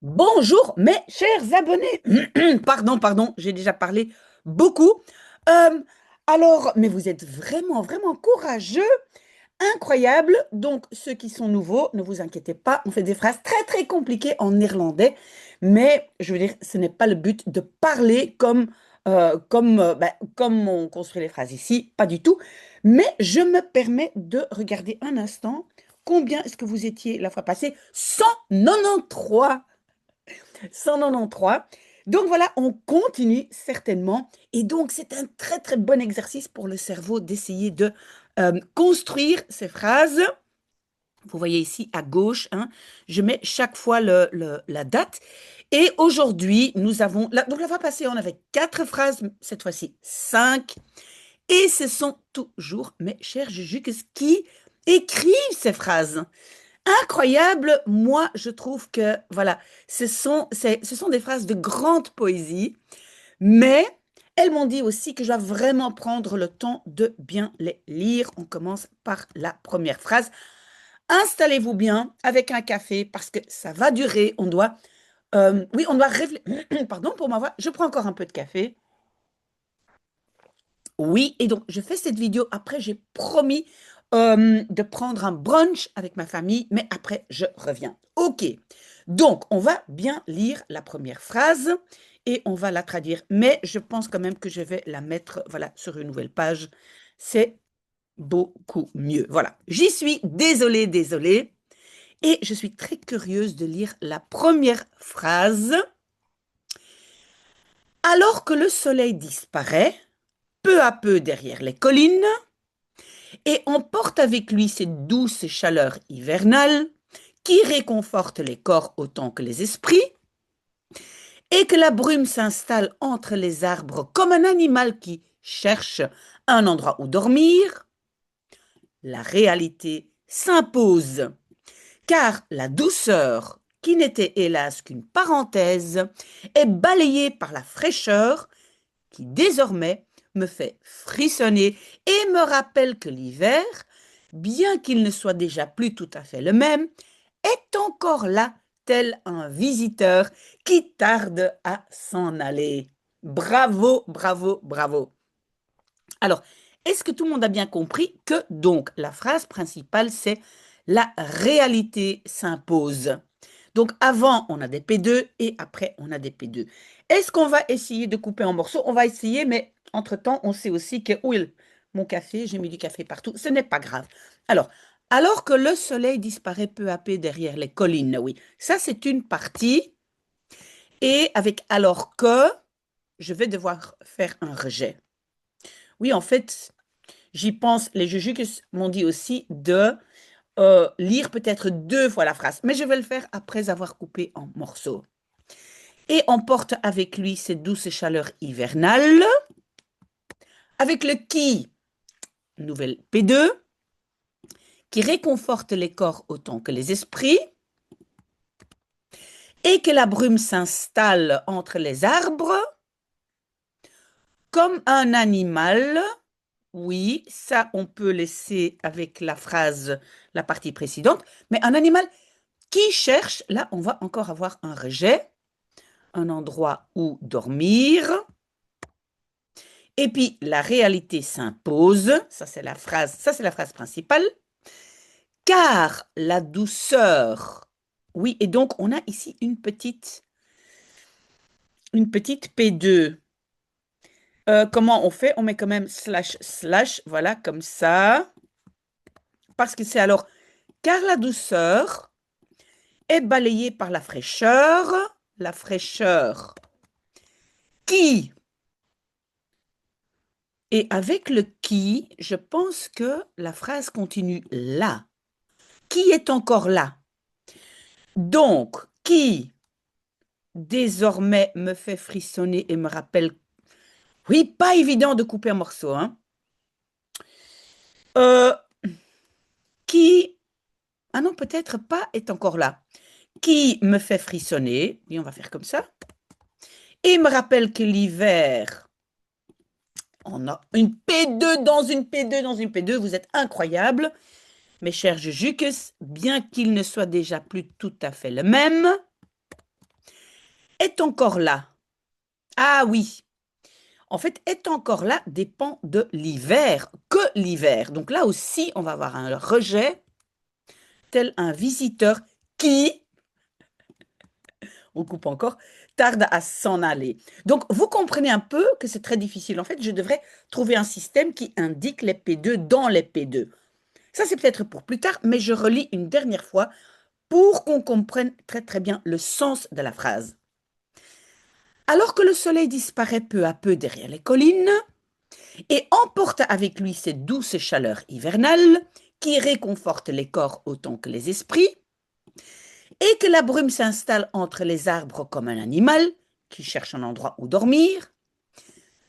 Bonjour mes chers abonnés. Pardon, j'ai déjà parlé beaucoup. Euh, alors, mais vous êtes vraiment courageux, incroyable. Donc, ceux qui sont nouveaux, ne vous inquiétez pas, on fait des phrases très compliquées en néerlandais. Mais je veux dire, ce n'est pas le but de parler comme on construit les phrases ici, pas du tout. Mais je me permets de regarder un instant. Combien est-ce que vous étiez la fois passée? 193. 193. Donc voilà, on continue certainement. Et donc, c'est un très bon exercice pour le cerveau d'essayer de construire ces phrases. Vous voyez ici à gauche, hein, je mets chaque fois la date. Et aujourd'hui, nous avons... donc la fois passée, on avait 4 phrases, cette fois-ci 5. Et ce sont toujours mes chers Juju qui écrivent ces phrases. Incroyable, moi je trouve que voilà, ce sont des phrases de grande poésie, mais elles m'ont dit aussi que je dois vraiment prendre le temps de bien les lire. On commence par la première phrase. Installez-vous bien avec un café parce que ça va durer. Oui, on doit réfléchir. Pardon pour ma voix, je prends encore un peu de café. Oui, et donc je fais cette vidéo. Après, j'ai promis de prendre un brunch avec ma famille, mais après, je reviens. Ok, donc on va bien lire la première phrase et on va la traduire. Mais je pense quand même que je vais la mettre voilà, sur une nouvelle page. C'est beaucoup mieux. Voilà, j'y suis. Désolée. Et je suis très curieuse de lire la première phrase. Alors que le soleil disparaît, peu à peu derrière les collines, et emporte avec lui cette douce chaleur hivernale qui réconforte les corps autant que les esprits, et que la brume s'installe entre les arbres comme un animal qui cherche un endroit où dormir, la réalité s'impose, car la douceur, qui n'était hélas qu'une parenthèse, est balayée par la fraîcheur qui désormais me fait frissonner et me rappelle que l'hiver, bien qu'il ne soit déjà plus tout à fait le même, est encore là, tel un visiteur qui tarde à s'en aller. Bravo. Alors, est-ce que tout le monde a bien compris que donc la phrase principale, c'est la réalité s'impose. Donc avant, on a des P2 et après, on a des P2. Est-ce qu'on va essayer de couper en morceaux? On va essayer, mais entre-temps, on sait aussi que, oui, mon café, j'ai mis du café partout, ce n'est pas grave. Alors que le soleil disparaît peu à peu derrière les collines, oui, ça c'est une partie. Et avec alors que, je vais devoir faire un rejet. Oui, en fait, j'y pense, les Jujuks m'ont dit aussi de lire peut-être 2 fois la phrase, mais je vais le faire après avoir coupé en morceaux. Et emporte avec lui cette douce chaleur hivernale, avec le qui, nouvelle P2, qui réconforte les corps autant que les esprits, et que la brume s'installe entre les arbres, comme un animal. Oui, ça, on peut laisser avec la phrase, la partie précédente, mais un animal qui cherche, là, on va encore avoir un rejet, un endroit où dormir. Et puis, la réalité s'impose, ça c'est la phrase principale, car la douceur, oui, et donc on a ici une petite P2. Comment on fait? On met quand même slash, voilà, comme ça, parce que c'est alors, car la douceur est balayée par la fraîcheur qui, et avec le qui, je pense que la phrase continue là. Qui est encore là? Donc, qui désormais me fait frissonner et me rappelle... Oui, pas évident de couper un morceau, hein. Euh, qui... Ah non, peut-être pas est encore là. Qui me fait frissonner, et on va faire comme ça, et me rappelle que l'hiver, on a une P2 dans une P2 dans une P2, vous êtes incroyables, mes chers Jujuks, bien qu'il ne soit déjà plus tout à fait le même, Est encore là. Ah oui. En fait, est encore là dépend de l'hiver, que l'hiver. Donc là aussi, on va avoir un rejet, tel un visiteur qui, on coupe encore, tarde à s'en aller. Donc, vous comprenez un peu que c'est très difficile. En fait, je devrais trouver un système qui indique les P2 dans les P2. Ça, c'est peut-être pour plus tard, mais je relis une dernière fois pour qu'on comprenne très très bien le sens de la phrase. Alors que le soleil disparaît peu à peu derrière les collines et emporte avec lui cette douce chaleur hivernale qui réconforte les corps autant que les esprits, et que la brume s'installe entre les arbres comme un animal qui cherche un endroit où dormir,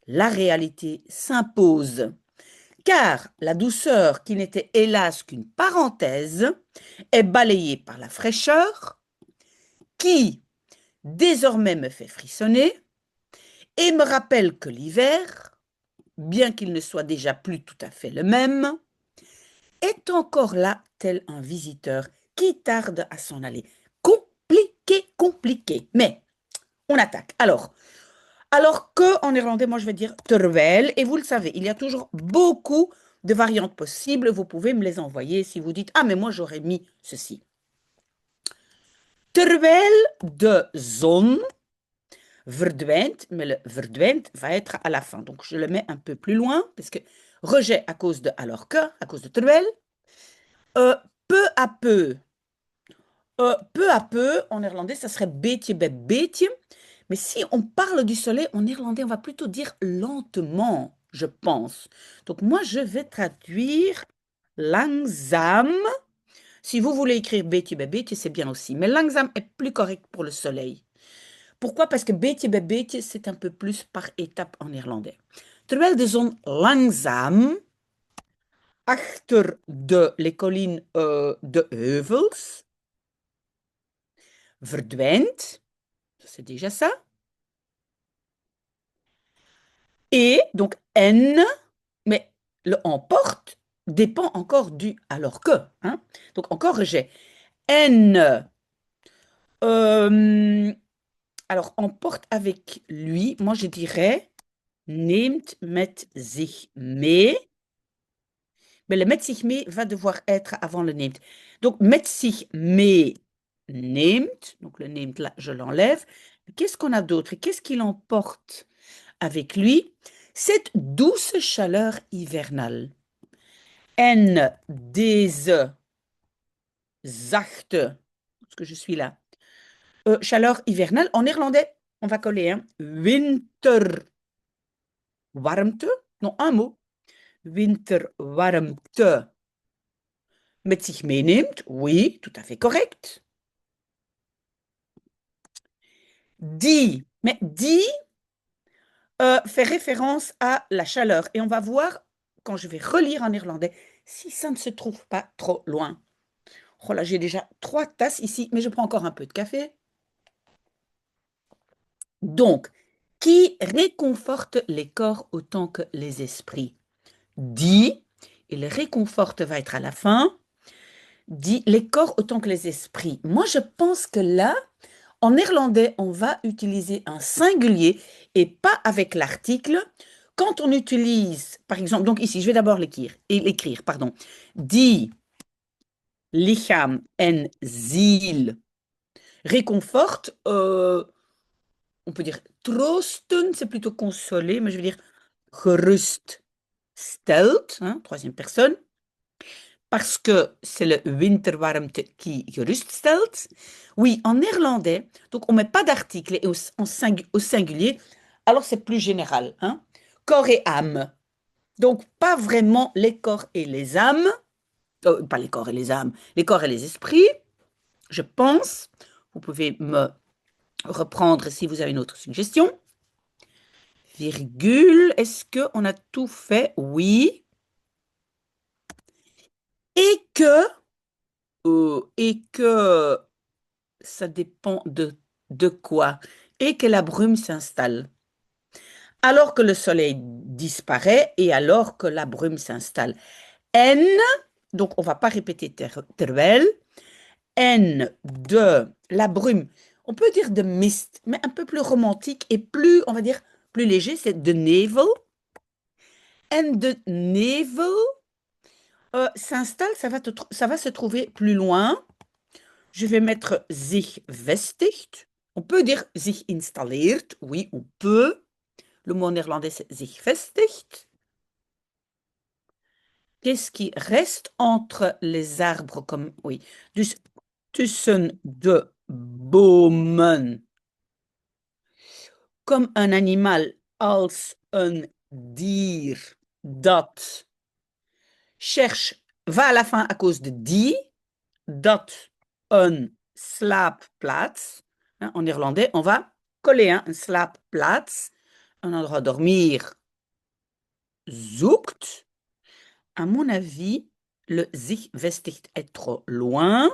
la réalité s'impose, car la douceur qui n'était hélas qu'une parenthèse est balayée par la fraîcheur qui, désormais, me fait frissonner et me rappelle que l'hiver, bien qu'il ne soit déjà plus tout à fait le même, est encore là tel un visiteur qui tarde à s'en aller. Compliqué, compliqué. Mais on attaque. Alors que en néerlandais, moi je vais dire terwijl, et vous le savez, il y a toujours beaucoup de variantes possibles. Vous pouvez me les envoyer si vous dites, ah mais moi j'aurais mis ceci. Terwijl de zon verdwijnt, mais le verdwijnt va être à la fin. Donc je le mets un peu plus loin, parce que rejet à cause de alors que, à cause de terwijl. Euh, peu à peu. Peu à peu, en néerlandais, ça serait beetje bij beetje. Mais si on parle du soleil, en néerlandais, on va plutôt dire lentement, je pense. Donc moi, je vais traduire langzaam. Si vous voulez écrire beetje bij beetje, c'est bien aussi. Mais langzaam est plus correct pour le soleil. Pourquoi? Parce que beetje bij beetje, c'est un peu plus par étape en néerlandais. Terwijl de zon langzaam achter les collines de heuvels verdwijnt. C'est déjà ça. Et donc N, mais le emporte dépend encore du alors que. Hein. Donc encore j'ai N. Alors emporte avec lui, moi je dirais neemt met zich mee. Mais le met zich mee va devoir être avant le neemt. Donc met zich mee neemt. Donc le neemt là, je l'enlève. Qu'est-ce qu'on a d'autre? Qu'est-ce qu'il emporte avec lui? Cette douce chaleur hivernale. En deze zachte, parce que je suis là, chaleur hivernale. En néerlandais, on va coller hein, winterwarmte. Non, un mot. Winterwarmte met zich meeneemt. Oui, tout à fait correct. Die, mais die fait référence à la chaleur. Et on va voir, quand je vais relire en néerlandais, si ça ne se trouve pas trop loin. Oh là, j'ai déjà 3 tasses ici, mais je prends encore un peu de café. Donc, qui réconforte les corps autant que les esprits? Dit, et le réconforte va être à la fin, dit les corps autant que les esprits. Moi, je pense que là, en néerlandais, on va utiliser un singulier et pas avec l'article. Quand on utilise, par exemple, donc ici, je vais d'abord l'écrire, pardon. Die, lichaam en ziel réconforte, on peut dire troosten, c'est plutôt consoler, mais je veux dire gerust stelt, hein, troisième personne, parce que c'est le winterwarmte qui gerust stelt. Oui, en néerlandais, donc on ne met pas d'article et au singulier, alors c'est plus général. Hein. Corps et âme. Donc pas vraiment les corps et les âmes, pas les corps et les âmes, les corps et les esprits, je pense. Vous pouvez me reprendre si vous avez une autre suggestion. Virgule, est-ce qu'on a tout fait? Oui. Et que ça dépend de quoi? Et que la brume s'installe. Alors que le soleil disparaît et alors que la brume s'installe. N, donc on ne va pas répéter terwijl, N de la brume. On peut dire de mist, mais un peu plus romantique et plus, on va dire, plus léger, c'est de nevel. En de nevel s'installe, ça va se trouver plus loin. Je vais mettre sich vestigt. On peut dire sich installeert. Oui, on peut. Le mot néerlandais, c'est sich vestigt. Qu'est-ce qui reste entre les arbres comme... Oui, dus tussen de bomen. Comme un animal als een dier dat cherche, va à la fin à cause de die, dat een slaapplaats. En néerlandais, on va coller een slaapplaats, un endroit dormir, zoekt. À mon avis, le sich vestigt est trop loin.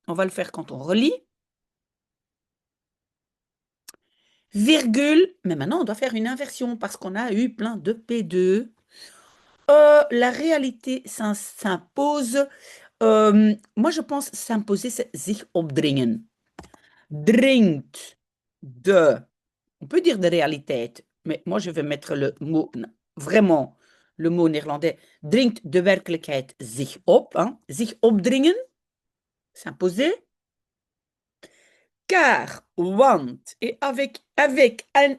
On va le faire quand on relit. Virgule, mais maintenant on doit faire une inversion parce qu'on a eu plein de P2. La réalité s'impose. Moi, je pense s'imposer, c'est sich opdringen. Dringt de, on peut dire de réalité, mais moi, je vais mettre le mot, vraiment, le mot néerlandais. Dringt de werkelijkheid zich op. Hein? Zich opdringen, s'imposer. Car, want, et avec un,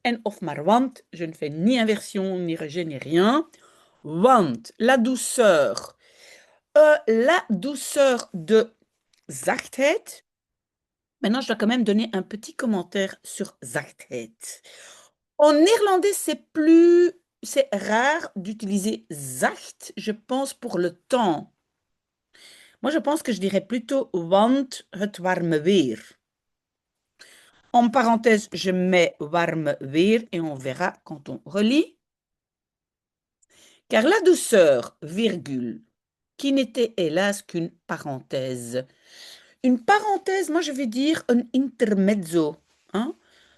en of maar want, je ne fais ni inversion, ni rejet, ni rien. Want, la douceur de zachtheid. Maintenant, je dois quand même donner un petit commentaire sur zachtheid. En néerlandais, c'est rare d'utiliser zacht, je pense, pour le temps. Moi, je pense que je dirais plutôt want het warme weer. En parenthèse, je mets warme weer et on verra quand on relit. Car la douceur, virgule, qui n'était hélas qu'une parenthèse. Une parenthèse, moi je vais dire un intermezzo. Hein?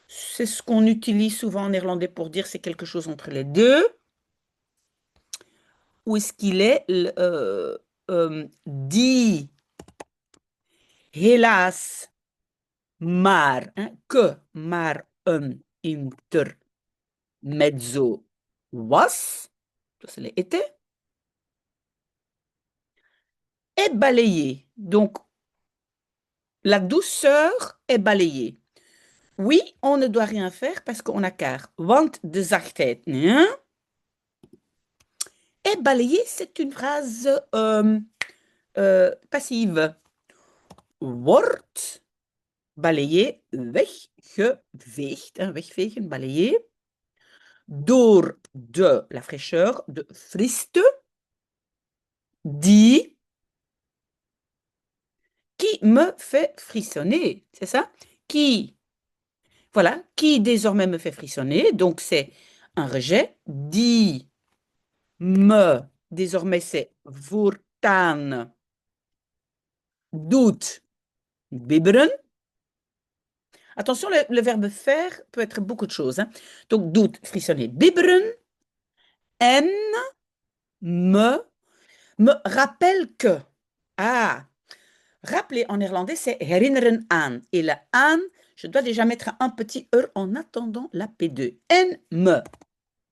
C'est ce qu'on utilise souvent en néerlandais pour dire c'est quelque chose entre les deux. Où est-ce qu'il est, dit, hélas, maar, hein, que maar een intermezzo was, ça c'est les été, est balayé. Donc, la douceur est balayée. Oui, on ne doit rien faire parce qu'on a car. Want de zachtheid. Hein? Et balayer, c'est une phrase passive. Wordt balayé, weggeveegd. Hein, wegvegen, balayer. Door de la fraîcheur, de friste. Die. Qui me fait frissonner. C'est ça? Qui. Voilà. Qui désormais me fait frissonner. Donc, c'est un rejet. Die. Me, désormais c'est voortaan, doet, bibberen. Attention, le verbe faire peut être beaucoup de choses. Hein. Donc, doet, frissonner, bibberen. En me rappelle que. Ah, rappeler en néerlandais, c'est herinneren aan. Et le aan, je dois déjà mettre un petit en attendant la P2. En me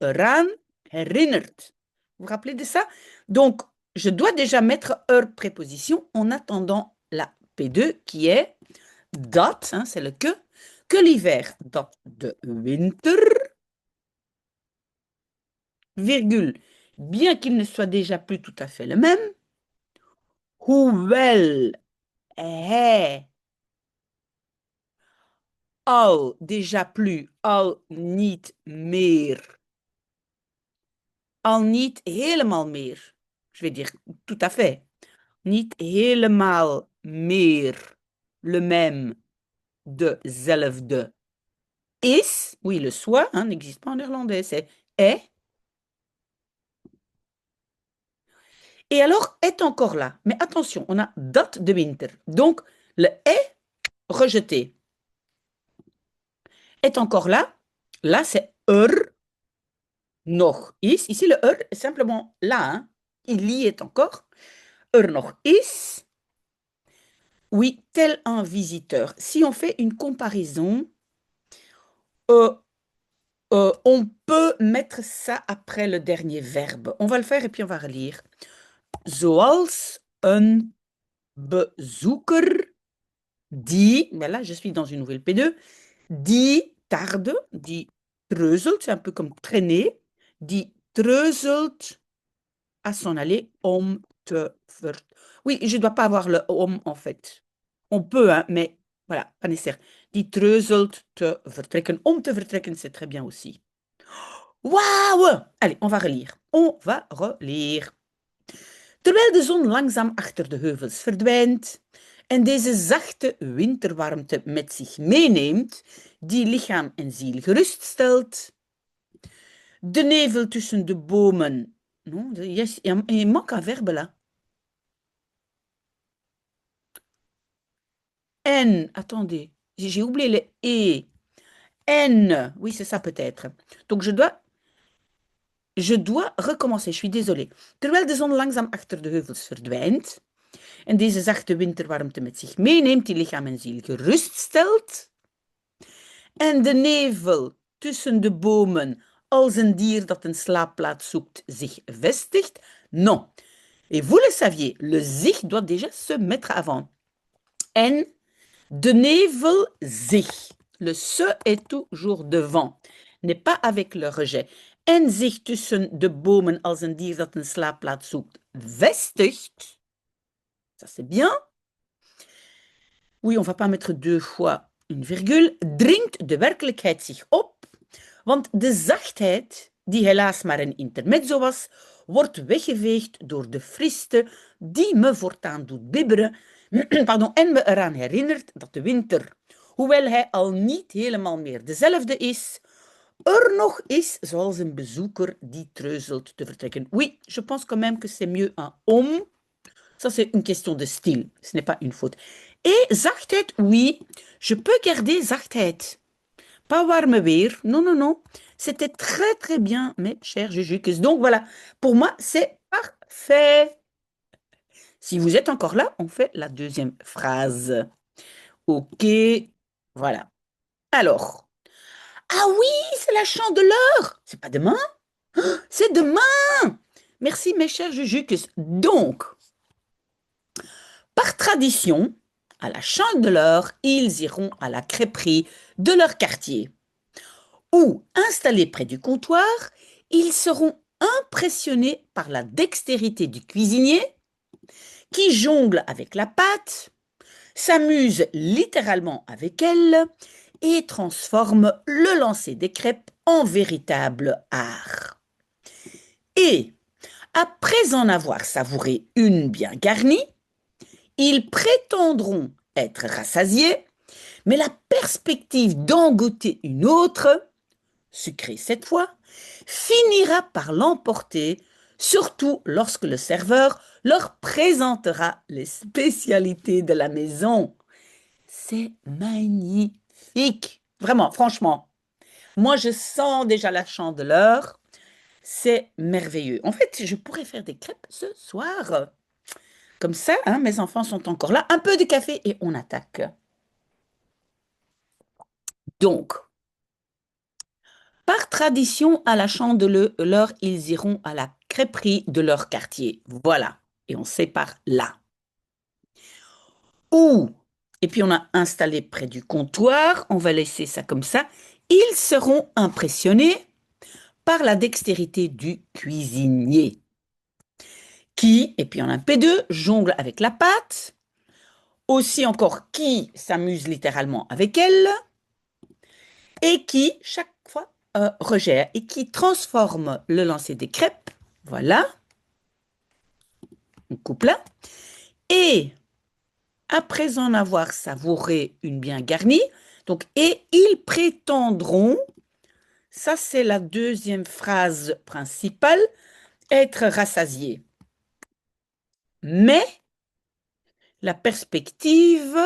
eraan herinnert. Vous vous rappelez de ça? Donc, je dois déjà mettre préposition en attendant la P2 qui est dat, hein, c'est le que l'hiver, dat de winter, virgule, bien qu'il ne soit déjà plus tout à fait le même, hoewel hij al déjà plus, al niet meer, al niet helemaal meer, je vais dire tout à fait, niet helemaal meer le même, dezelfde is, oui, le soit hein, n'existe pas en néerlandais, c'est est. Et alors, est encore là. Mais attention, on a dat de winter. Donc, le est rejeté. Est encore là. Là, c'est nog is. Ici, le est simplement là. Hein. Il y est encore. Nog is. Oui, tel un visiteur. Si on fait une comparaison, euh, on peut mettre ça après le dernier verbe. On va le faire et puis on va relire. Zoals een bezoeker die, mais là je suis dans une nouvelle P2, die tarde, die treuzelt, c'est un peu comme traîner, die treuzelt à s'en aller om te ver... Oui, je ne dois pas avoir le om en fait. On peut, hein, mais voilà, pas nécessaire. Die treuzelt te vertrekken. Om te vertrekken, c'est très bien aussi. Wauw! Allez, on va relire. On va relire. Terwijl de zon langzaam achter de heuvels verdwijnt en deze zachte winterwarmte met zich meeneemt, die lichaam en ziel geruststelt, de nevel tussen de bomen. Non, yes, il manque un verbe là. N, attendez, j'ai oublié le E. N, oui, c'est ça peut-être. Donc je dois recommencer, je suis désolée. Terwijl de zon langzaam achter de heuvels verdwijnt en deze zachte winterwarmte met zich meeneemt, die lichaam en ziel geruststelt, en de nevel tussen de bomen als een dier dat een slaapplaats zoekt zich vestigt. Non. Et vous le saviez, le zich doit déjà se mettre avant. En de nevel zich. Le se est toujours devant, n'est pas avec le rejet. En zich tussen de bomen als een dier dat een slaapplaats zoekt vestigt. Ça c'est bien. Oui, on ne va pas mettre deux fois une virgule. Dringt de werkelijkheid zich op. Want de zachtheid, die helaas maar een intermezzo was, wordt weggeveegd door de friste die me voortaan doet bibberen pardon, en me eraan herinnert dat de winter, hoewel hij al niet helemaal meer dezelfde is, er nog is zoals een bezoeker die treuzelt te vertrekken. Oui, je pense quand même que c'est mieux un om. Ça, c'est une question de style. Ce n'est pas une faute. Et zachtheid, oui, je peux garder zachtheid. Pas warme weer. Non, non, non. C'était très, très bien, mes chers Jujuks. Donc voilà, pour moi, c'est parfait. Si vous êtes encore là, on fait la deuxième phrase. OK. Voilà. Alors. Ah oui, c'est la chandeleur. C'est pas demain? C'est demain. Merci, mes chers Jujuks. Donc, par tradition, à la chandeleur, ils iront à la crêperie de leur quartier. Ou, installés près du comptoir, ils seront impressionnés par la dextérité du cuisinier qui jongle avec la pâte, s'amuse littéralement avec elle et transforme le lancer des crêpes en véritable art. Et, après en avoir savouré une bien garnie, ils prétendront être rassasiés, mais la perspective d'en goûter une autre, sucrée cette fois, finira par l'emporter, surtout lorsque le serveur leur présentera les spécialités de la maison. C'est magnifique. Vraiment, franchement. Moi, je sens déjà la chandeleur. C'est merveilleux. En fait, je pourrais faire des crêpes ce soir. Comme ça, hein, mes enfants sont encore là. Un peu de café et on attaque. Donc, par tradition, à la chandeleur, ils iront à la crêperie de leur quartier. Voilà. Et on sépare là. Ou, et puis on a installé près du comptoir, on va laisser ça comme ça. Ils seront impressionnés par la dextérité du cuisinier qui, et puis on a un P2, jongle avec la pâte. Aussi encore qui s'amuse littéralement avec elle et qui, chaque fois, regère et qui transforme le lancer des crêpes. Voilà. On coupe là. Et après en avoir savouré une bien garnie, donc, et ils prétendront, ça c'est la deuxième phrase principale, être rassasiés. Mais la perspective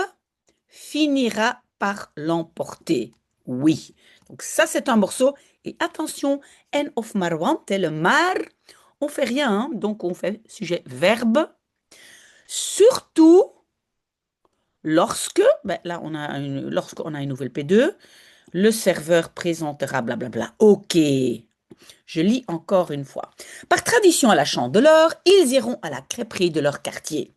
finira par l'emporter. Oui. Donc ça c'est un morceau. Et attention, en of maar want, le maar, on fait rien, hein, donc on fait sujet verbe. Surtout lorsque, ben là, lorsqu'on a une nouvelle P2, le serveur présentera blablabla. OK. Je lis encore une fois. Par tradition à la Chandeleur, ils iront à la crêperie de leur quartier,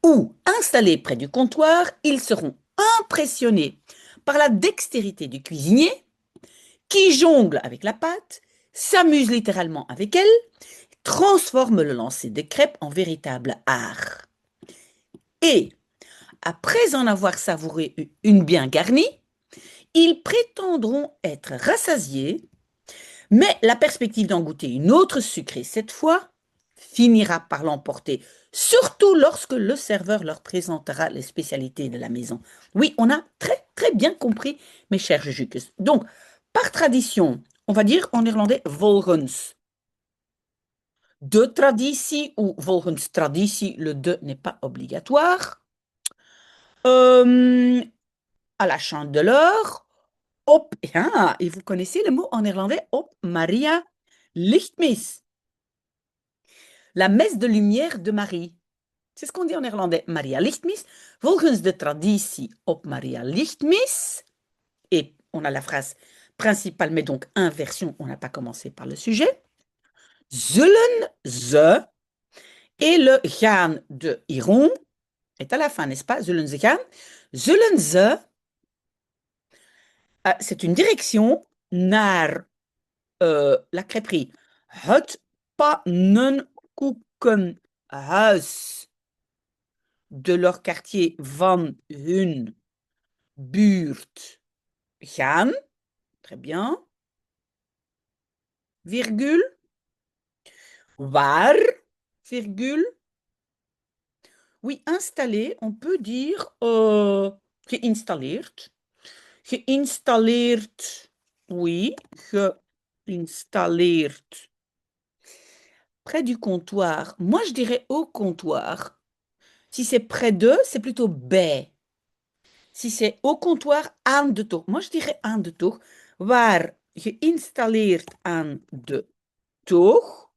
où, installés près du comptoir, ils seront impressionnés par la dextérité du cuisinier qui jongle avec la pâte, s'amuse littéralement avec elle, transforme le lancer de crêpes en véritable art. Et, après en avoir savouré une bien garnie, ils prétendront être rassasiés, mais la perspective d'en goûter une autre sucrée cette fois finira par l'emporter, surtout lorsque le serveur leur présentera les spécialités de la maison. Oui, on a très très bien compris, mes chers Jukes. Donc, par tradition, on va dire en néerlandais volgens de traditie ou volgens traditie, le de n'est pas obligatoire. Euh, à la Chandeleur, op, ah, et vous connaissez le mot en néerlandais, op Maria Lichtmis, la messe de lumière de Marie. C'est ce qu'on dit en néerlandais, Maria Lichtmis. Volgens de traditie op Maria Lichtmis, et on a la phrase principale, mais donc inversion, on n'a pas commencé par le sujet. Zullen ze, et le gaan de iront est à la fin, n'est-ce pas? Zullen ze gaan. Zullen ze, c'est une direction naar la crêperie. Het pannenkoekenhuis de leur quartier van hun buurt gaan. Très bien. Virgule. Waar, virgule. Oui, installé, on peut dire geïnstalleerd. Geïnstalleerd, oui, geïnstalleerd. Près du comptoir. Moi, je dirais au comptoir. Si c'est près de, c'est plutôt bij. Si c'est au comptoir, aan de toog. Moi, je dirais aan de toog. Waar geïnstalleerd aan de toog.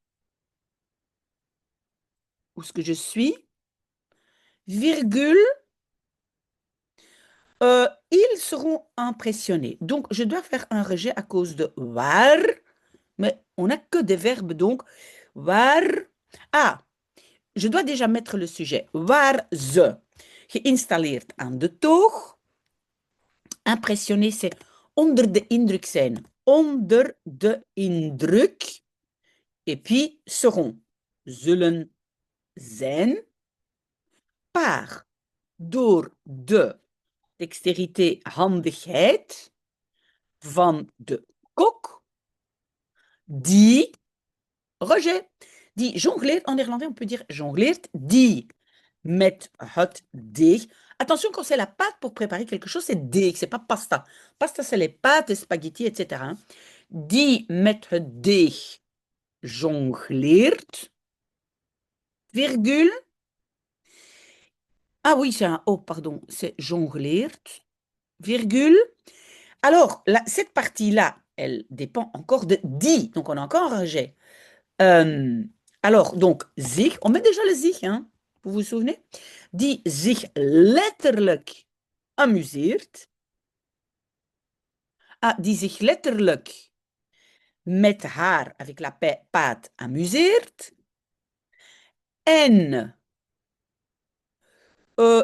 Où est-ce que je suis? Virgule. Ils seront impressionnés. Donc, je dois faire un rejet à cause de waar. Mais on n'a que des verbes, donc. Waar. Ah, je dois déjà mettre le sujet. Waar ze geïnstalleerd aan de toog. Impressionné, c'est onder de indruk zijn. Onder de indruk. Et puis, seront. Zullen zijn. Par. Door de dextérité, handigheid. Van de kok. Die. Rejet. Die jongleert. En néerlandais, on peut dire jongleert. Die met het deeg. Attention, quand c'est la pâte pour préparer quelque chose, c'est deeg, c'est pas pasta. Pasta, c'est les pâtes, les spaghettis, etc. Hein. Die met het deeg jongleert, virgule. Ah oui, c'est un O, pardon, c'est jongleert, virgule. Alors, cette partie-là, elle dépend encore de die, donc on a encore un rejet. Alors, donc, zich, on met déjà le zich, hein, vous vous souvenez? Die zich letterlijk amuseert. Ah, die zich letterlijk met haar, avec la pâte, amuseert. En,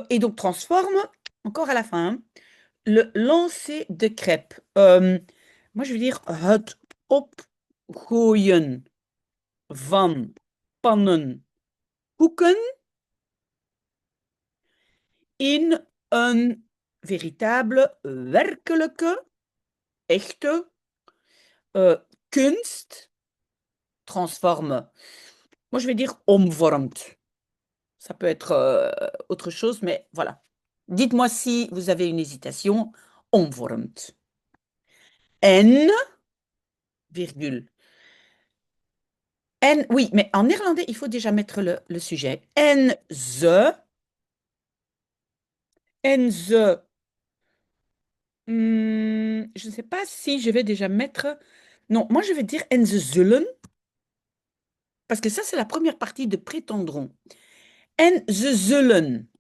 et donc transforme, encore à la fin, hein, le lancer de crêpes. Moi, je veux dire het opgooien van pannenkoeken in een véritable, werkelijke, echte kunst transforme. Moi, je vais dire omvormt. Ça peut être autre chose, mais voilà. Dites-moi si vous avez une hésitation. Omvormt. En, virgule. En, oui, mais en néerlandais, il faut déjà mettre le sujet. En ze. En ze. Je ne sais pas si je vais déjà mettre. Non, moi je vais dire en ze zullen. Parce que ça, c'est la première partie de prétendront. En ze zullen.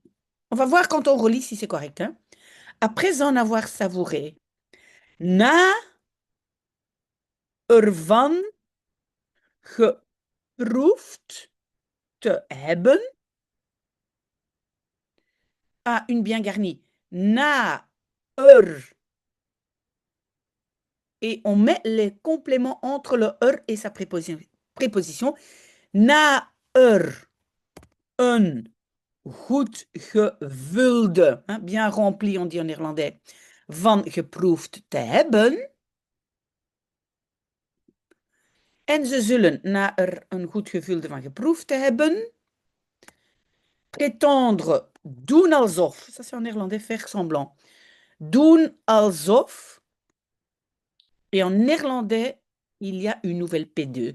On va voir quand on relit si c'est correct, hein. Après en avoir savouré, na ervan geproefd te hebben, à une bien garnie, na er, et on met les compléments entre le er et sa préposition. Na er een goed gevulde, hein, bien rempli, on dit en néerlandais, van geproefd te hebben. En ze zullen, na er een goed gevulde van geproefd te hebben, prétendre, doen alsof, ça c'est en néerlandais, faire semblant, doen alsof, et en néerlandais, il y a une nouvelle P2,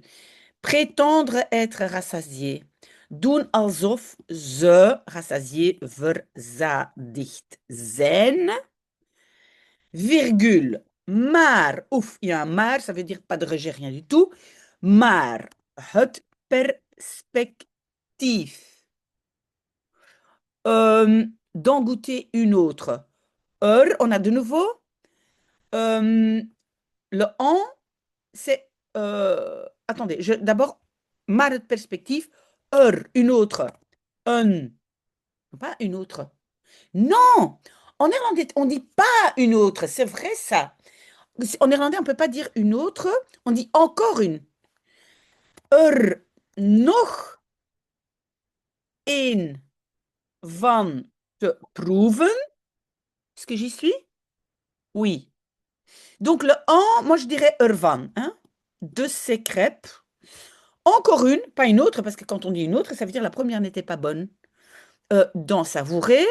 prétendre être rassasié, doen alsof ze rassasié verzadigd zijn, virgule, maar, ouf, il y a un maar, ça veut dire pas de rejet, rien du tout, maar het perspectief d'en goûter une autre. On a de nouveau, le en, c'est, attendez, d'abord, maar het perspectief, une autre, un, pas une autre. Non, en néerlandais, on dit pas une autre, c'est vrai ça. En néerlandais, on peut pas dire une autre, on dit encore une. Nog een van te proeven. Est-ce que j'y suis? Oui. Donc le en, moi je dirais ervan, hein, de ces crêpes. Encore une, pas une autre, parce que quand on dit une autre, ça veut dire la première n'était pas bonne. D'en savourer.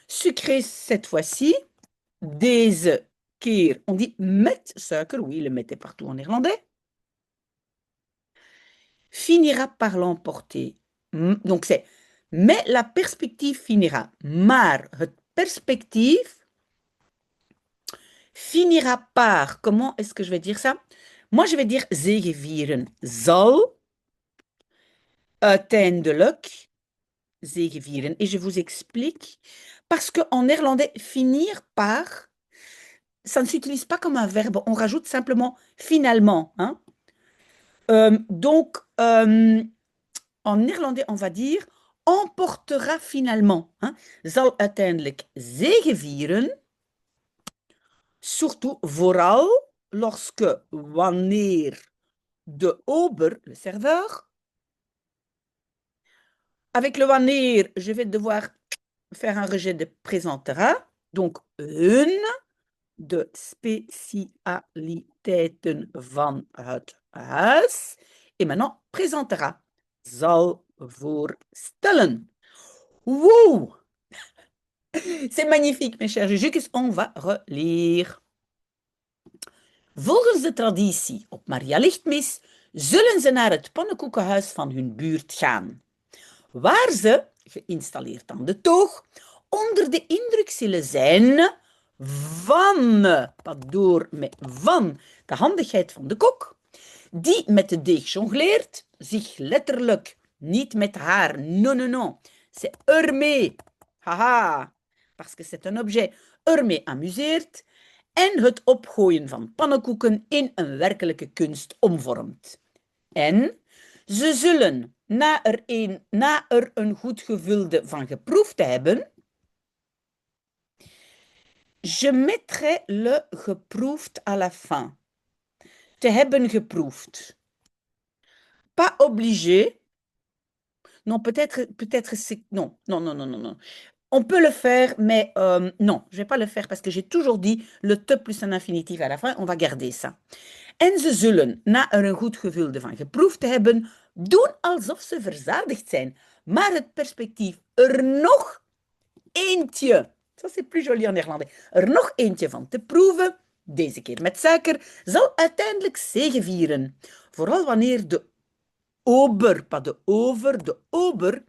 Sucré cette fois-ci. Deze keer, on dit met suiker, oui, le met est partout en néerlandais. Finira par l'emporter. Donc c'est, mais la perspective finira. Maar het perspectief finira par, comment est-ce que je vais dire ça? Moi, je vais dire zegevieren zal uiteindelijk zegevieren. Et je vous explique, parce qu'en néerlandais, finir par, ça ne s'utilise pas comme un verbe, on rajoute simplement finalement, hein. Donc, en néerlandais, on va dire emportera finalement, hein. Zal uiteindelijk zegevieren, surtout, vooral, lorsque, wanneer, de ober, le serveur. Avec le wanneer, je vais devoir faire un rejet de présentera. Donc, een de specialiteiten van het huis. Et maintenant, présentera. Zal voorstellen. Wouh! C'est magnifique, mes chers jujukes. On va relire. Volgens de traditie op Maria Lichtmis zullen ze naar het pannenkoekenhuis van hun buurt gaan, waar ze, geïnstalleerd aan de toog, onder de indruk zullen zijn van, door met van, de handigheid van de kok, die met de deeg jongleert, zich letterlijk, niet met haar, non, non, non, c'est ermee, haha, parce que c'est un objet, ermee amuseert, en het opgooien van pannenkoeken in een werkelijke kunst omvormt. En ze zullen, na er een goed gevulde van geproefd te hebben, je mettrai le geproefd à la fin. Te hebben geproefd. Pas obligé. Non, peut-être c'est... Non, non, non, non, non, non. On peut le faire, mais non, je ne vais pas le faire parce que j'ai toujours dit le te plus un infinitif à la fin. On va garder ça. En ze zullen, na er een goed gevulde van geproefd te hebben, doen alsof ze verzadigd zijn. Maar het perspectief er nog eentje, ça c'est plus joli en néerlandais, er nog eentje van te proeven, deze keer met suiker, zal uiteindelijk zegevieren. Vooral wanneer de ober, pas de over, de ober,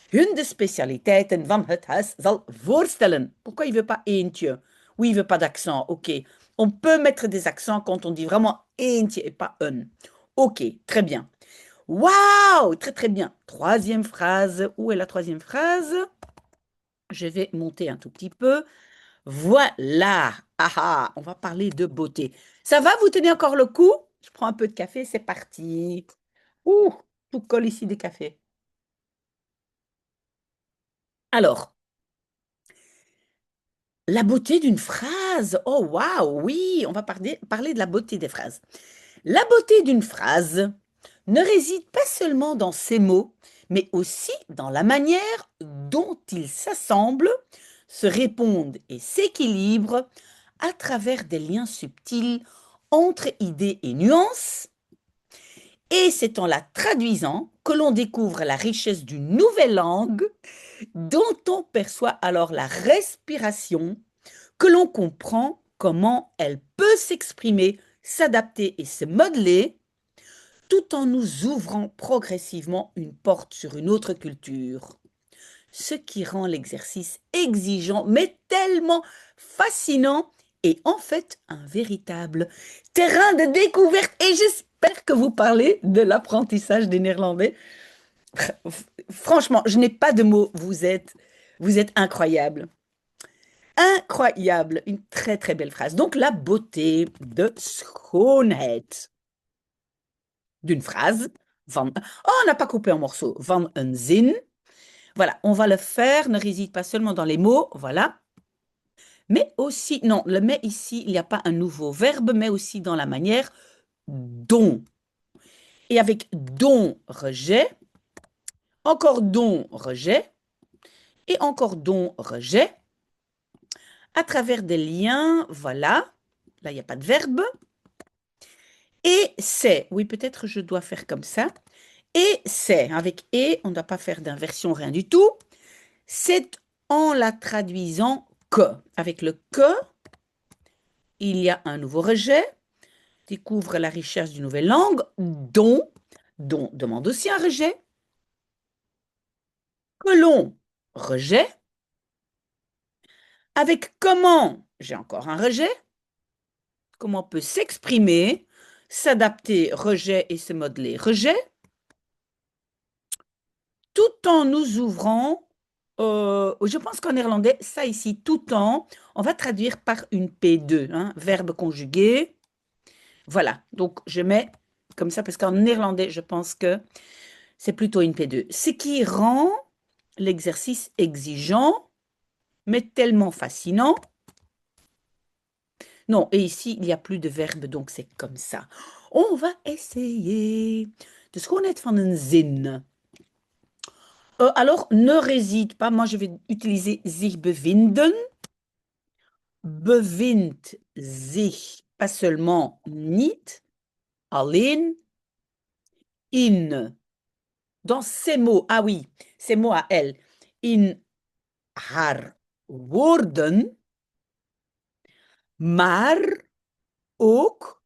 hun de specialiteiten van het huis zal voorstellen. Pourquoi il veut pas eentje? Oui, il veut pas d'accent, ok. On peut mettre des accents quand on dit vraiment eentje et pas un. Ok, très bien. Waouh! Très très bien. Troisième phrase. Où est la troisième phrase? Je vais monter un tout petit peu. Voilà. Ah ah, on va parler de beauté. Ça va, vous tenez encore le coup? Je prends un peu de café, c'est parti. Ouh, tout colle ici des cafés. Alors, la beauté d'une phrase. Oh waouh, oui, on va parler de la beauté des phrases. La beauté d'une phrase ne réside pas seulement dans ses mots, mais aussi dans la manière dont ils s'assemblent, se répondent et s'équilibrent à travers des liens subtils entre idées et nuances. Et c'est en la traduisant que l'on découvre la richesse d'une nouvelle langue dont on perçoit alors la respiration, que l'on comprend comment elle peut s'exprimer, s'adapter et se modeler tout en nous ouvrant progressivement une porte sur une autre culture. Ce qui rend l'exercice exigeant, mais tellement fascinant et en fait un véritable terrain de découverte. Et j'espère que vous parlez de l'apprentissage des néerlandais. Franchement, je n'ai pas de mots. Vous êtes incroyable. Incroyable. Une très très belle phrase. Donc la beauté de schoonheid d'une phrase. Oh, on n'a pas coupé en morceaux. Van een zin. Voilà, on va le faire, ne réside pas seulement dans les mots, voilà, mais aussi, non, le mais ici, il n'y a pas un nouveau verbe, mais aussi dans la manière dont. Et avec dont, rejet, encore dont, rejet, et encore dont, rejet, à travers des liens, voilà, là, il n'y a pas de verbe, et c'est, oui, peut-être je dois faire comme ça, et c'est, avec et, on ne doit pas faire d'inversion, rien du tout, c'est en la traduisant que. Avec le que, il y a un nouveau rejet, découvre la richesse d'une nouvelle langue, dont demande aussi un rejet, que l'on rejet, avec comment, j'ai encore un rejet, comment on peut s'exprimer, s'adapter, rejet et se modeler, rejet, tout en nous ouvrant, je pense qu'en néerlandais, ça ici, tout en, on va traduire par une P2, hein, verbe conjugué. Voilà, donc je mets comme ça parce qu'en néerlandais, je pense que c'est plutôt une P2. Ce qui rend l'exercice exigeant, mais tellement fascinant. Non, et ici, il n'y a plus de verbe, donc c'est comme ça. On va essayer. De schoonheid van een zin. Alors, ne réside pas. Moi, je vais utiliser zich bevinden. Bevindt zich, pas seulement niet, alleen, in. Dans ces mots, ah oui, ces mots à elle. In haar woorden, maar ook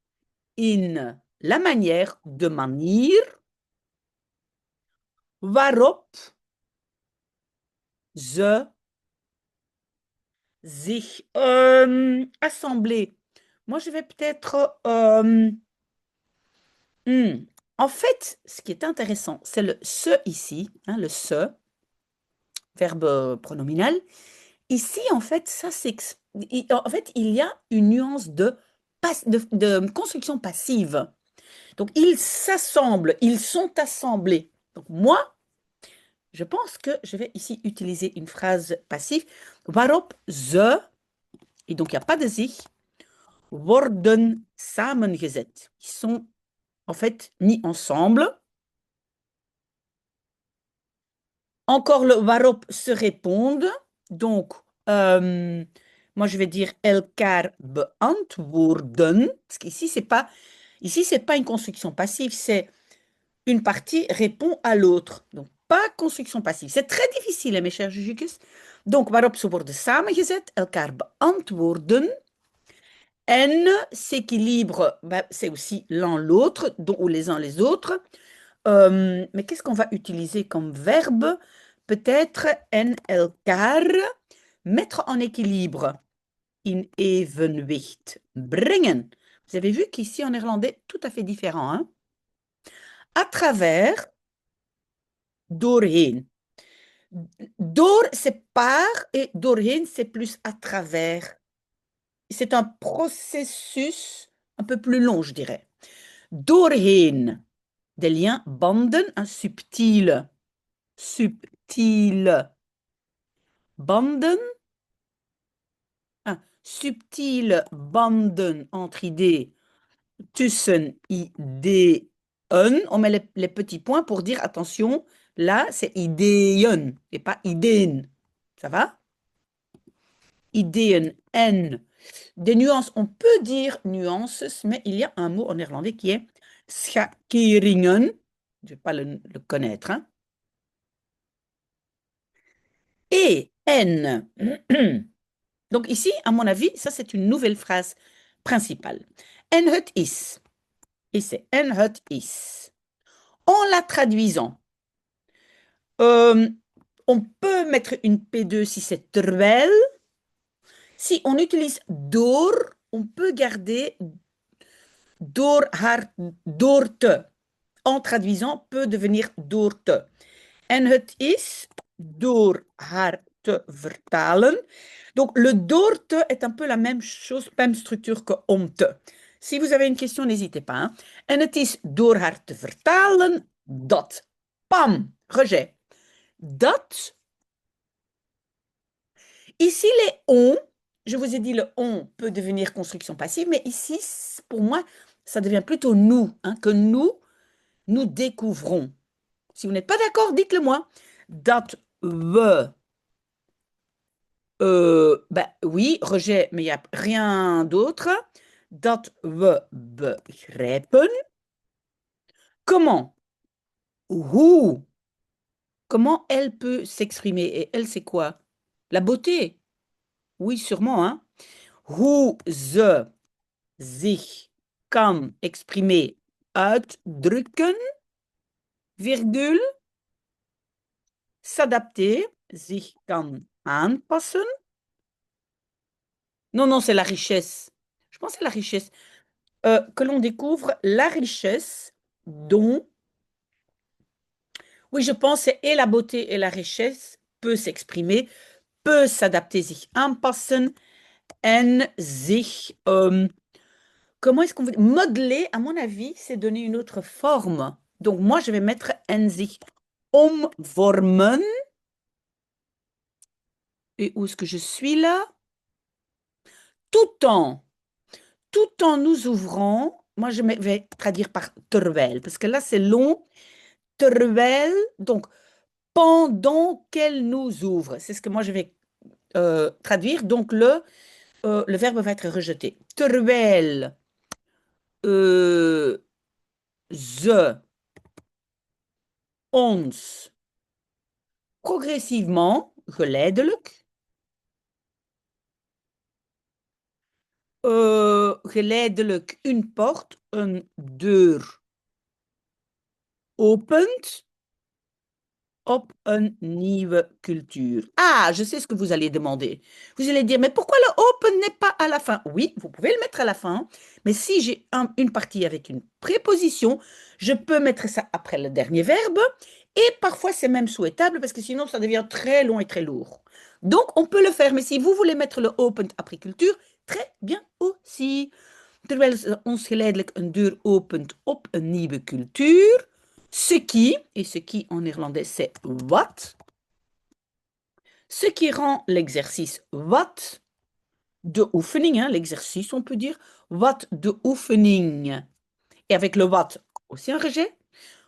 in la manière, de manier, waarop ze zich assembler. Moi, je vais peut-être... En fait, ce qui est intéressant, c'est le se ici, hein, le se, verbe pronominal. Ici, en fait, en fait, il y a une nuance de construction passive. Donc, ils s'assemblent, ils sont assemblés. Donc, moi, je pense que je vais ici utiliser une phrase passive. Waarop ze, et donc il n'y a pas de zich, worden samengezet. Ils sont en fait mis ensemble. Encore le waarop se répondent. Donc, moi je vais dire elkaar beantwoorden. Parce qu'ici, c'est pas une construction passive, c'est une partie répond à l'autre. Donc, pas construction passive. C'est très difficile, hein, mes chers jujukes. Donc, waarop ze worden samengezet, elkaar beantwoorden. En s'équilibre, ben, c'est aussi l'un l'autre, ou les uns les autres. Mais qu'est-ce qu'on va utiliser comme verbe? Peut-être en elkaar, mettre en équilibre, in evenwicht brengen. Vous avez vu qu'ici en néerlandais, tout à fait différent, hein? À travers, doorheen. Door, c'est par et doorheen, c'est plus à travers. C'est un processus un peu plus long, je dirais. Doorheen, des liens, banden, un subtil, subtil, banden, un subtile banden entre idées, tussen ideeën. On met les petits points pour dire attention, là c'est ideeën et pas ideen. Ça va? Ideeën en. Des nuances, on peut dire nuances, mais il y a un mot en néerlandais qui est schakeringen. Je ne vais pas le connaître, hein. Et en. Donc ici, à mon avis, ça c'est une nouvelle phrase principale. En het is. Et c'est en het is. En la traduisant, euh, on peut mettre une P2 si c'est terwijl. Si on utilise door, on peut garder door haar, door te. En traduisant, peut devenir door te. En het is door haar te vertalen. Donc, le door te est un peu la même chose, même structure que om te. Si vous avez une question, n'hésitez pas, hein. En het is door haar te vertalen dat. Pam, rejet. Dat. Ici, les on, je vous ai dit le on peut devenir construction passive, mais ici, pour moi, ça devient plutôt nous, hein, que nous découvrons. Si vous n'êtes pas d'accord, dites-le moi. Dat we. Ben oui, rejet, mais il n'y a rien d'autre. Dat we begrijpen. Comment? Hoe? Comment elle peut s'exprimer? Et elle, c'est quoi? La beauté? Oui, sûrement, hein? Hoe ze zich kan exprimer, uitdrukken, virgule, s'adapter, zich kan aanpassen. Non, non, c'est la richesse. Je pense que c'est la richesse. Que l'on découvre la richesse dont, oui, je pense, c'est et la beauté et la richesse peut s'exprimer, peut s'adapter, sich anpassen en sich, comment est-ce qu'on veut modeler, à mon avis, c'est donner une autre forme. Donc, moi, je vais mettre en sich omvormen. Et où est-ce que je suis là? Tout en, tout en nous ouvrant. Moi, je vais traduire par terwijl, parce que là, c'est long. Terwijl, donc, pendant qu'elle nous ouvre. C'est ce que moi, je vais traduire. Donc, le verbe va être rejeté. Terwijl ze ons progressivement, geleidelijk, geleidelijk une porte, een deur opent op een nieuwe cultuur. Ah, je sais ce que vous allez demander. Vous allez dire, mais pourquoi le open n'est pas à la fin? Oui, vous pouvez le mettre à la fin, mais si j'ai une partie avec une préposition, je peux mettre ça après le dernier verbe, et parfois c'est même souhaitable, parce que sinon ça devient très long et très lourd. Donc on peut le faire, mais si vous voulez mettre le open après culture, très bien aussi. Terwijl ons geleidelijk een deur opent op een nieuwe cultuur, ce qui, et ce qui en néerlandais c'est wat, ce qui rend l'exercice wat de oefening, hein, l'exercice on peut dire, wat de oefening. Et avec le wat, aussi un rejet,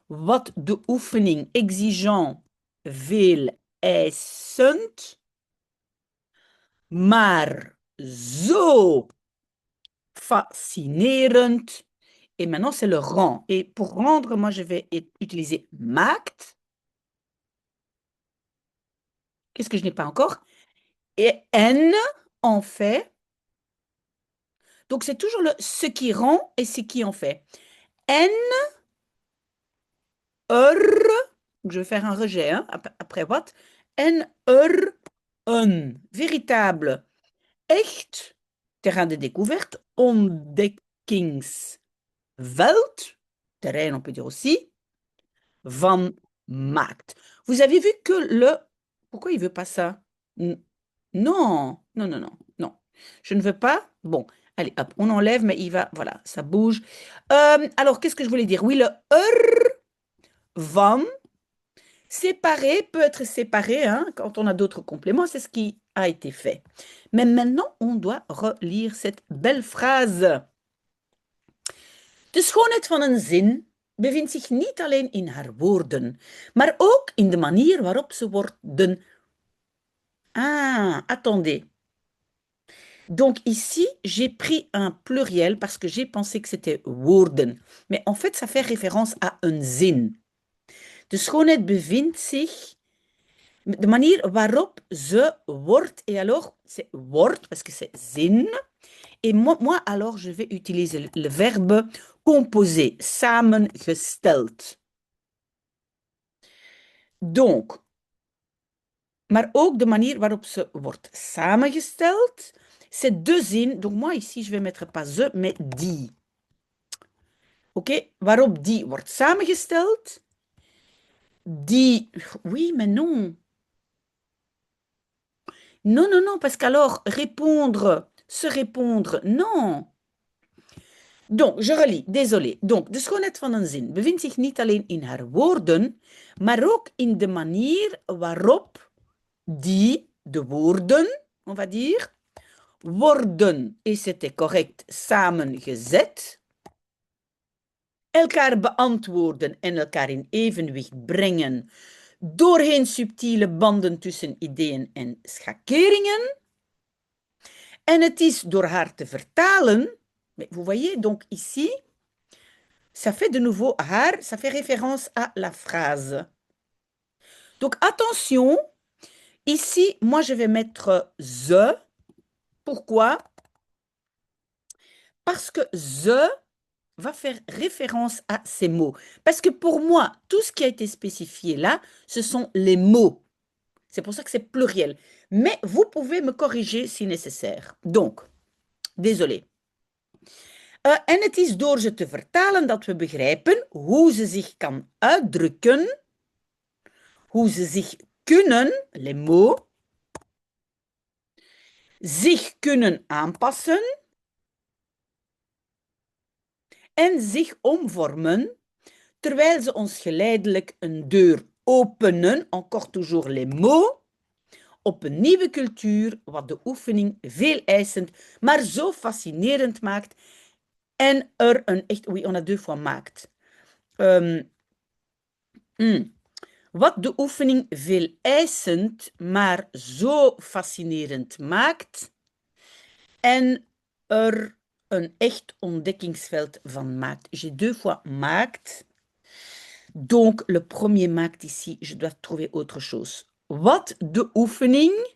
wat de oefening exigeant, veel eisend, maar zo fascinerend. Et maintenant, c'est le rend. Et pour rendre, moi, je vais utiliser maakt. Qu'est-ce que je n'ai pas encore? Et N en fait. Donc, c'est toujours le ce qui rend et ce qui en fait. N, je vais faire un rejet, hein, après what? N, un. Véritable. Echt. Terrain de découverte. Ontdekkingsveld. Terrain, on peut dire aussi. van maakt. Vous avez vu que le... Pourquoi il veut pas ça? Non, non, non, non, non. Je ne veux pas. Bon, allez, hop, on enlève, mais il va... Voilà, ça bouge. Alors, qu'est-ce que je voulais dire? Oui, le van, séparé, peut être séparé, hein, quand on a d'autres compléments, c'est ce qui a été fait. Mais maintenant, on doit relire cette belle phrase. De schoonheid van een zin bevindt zich niet alleen in haar woorden, maar ook in de manier waarop ze worden. Ah, attendez. Donc ici, j'ai pris un pluriel parce que j'ai pensé que c'était woorden. Mais en fait, ça fait référence à un zin. De schoonheid bevindt zich, de manier waarop ze wordt, et alors, c'est wordt parce que c'est zin. Et moi, alors, je vais utiliser le verbe composé, samengesteld. Donc, maar ook de manier waarop ze wordt samengesteld. C'est deux zinnen. Donc, moi, ici, je vais mettre pas ze, mais die. Oké? Waarop die wordt samengesteld. Die. Oui, mais non. Non, non, non, parce qu'alors, répondre, se répondre, non. Donc, je relis, désolé. Donc, de schoonheid van een zin bevindt zich niet alleen in haar woorden, maar ook in de manier waarop die, de woorden, on va dire, worden, et c'était correct, samengezet, elkaar beantwoorden en elkaar in evenwicht brengen, doorheen subtiele banden tussen ideeën en schakeringen. En het is door haar te vertalen, mais vous voyez, donc ici, ça fait de nouveau haar, ça fait référence à la phrase. Donc attention, ici, moi je vais mettre ze. Pourquoi? Parce que ze va faire référence à ces mots. Parce que pour moi, tout ce qui a été spécifié là, ce sont les mots. C'est pour ça que c'est pluriel. Mais vous pouvez me corriger si nécessaire. Donc, désolé. En het is door ze te vertalen dat we begrijpen hoe ze zich kan uitdrukken, hoe ze zich kunnen, les mots, zich kunnen aanpassen en zich omvormen, terwijl ze ons geleidelijk een deur openen, encore toujours les mots, op een nieuwe cultuur, wat de oefening veel eisend, maar zo fascinerend maakt en er een echt... Oui, on a deux fois maakt. Wat de oefening veel eisend, maar zo fascinerend maakt en er een echt ontdekkingsveld van maakt. J'ai deux fois maakt. Donc, le premier maakt ici, je dois trouver autre chose. Wat de oefening